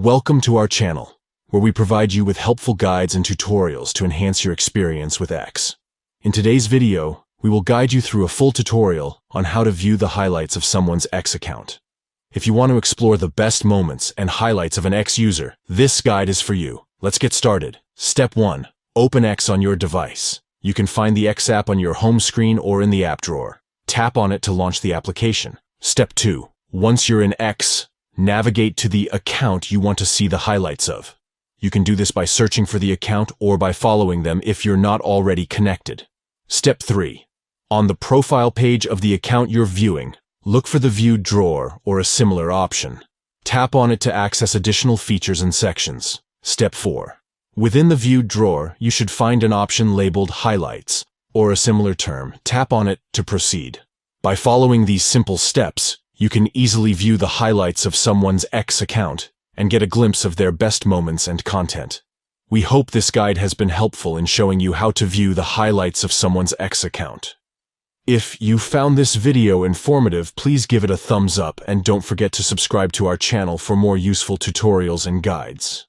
Welcome to our channel, where we provide you with helpful guides and tutorials to enhance your experience with X. In today's video, we will guide you through a full tutorial on how to view the highlights of someone's X account. If you want to explore the best moments and highlights of an X user, this guide is for you. Let's get started. Step 1. Open X on your device. You can find the X app on your home screen or in the app drawer. Tap on it to launch the application. Step 2. Once you're in X, navigate to the account you want to see the highlights of. You can do this by searching for the account or by following them if you're not already connected. Step 3. On the profile page of the account you're viewing, look for the View drawer or a similar option. Tap on it to access additional features and sections. Step 4. Within the View drawer, you should find an option labeled Highlights, or a similar term. Tap on it to proceed. By following these simple steps, you can easily view the highlights of someone's X account and get a glimpse of their best moments and content. We hope this guide has been helpful in showing you how to view the highlights of someone's X account. If you found this video informative, please give it a thumbs up and don't forget to subscribe to our channel for more useful tutorials and guides.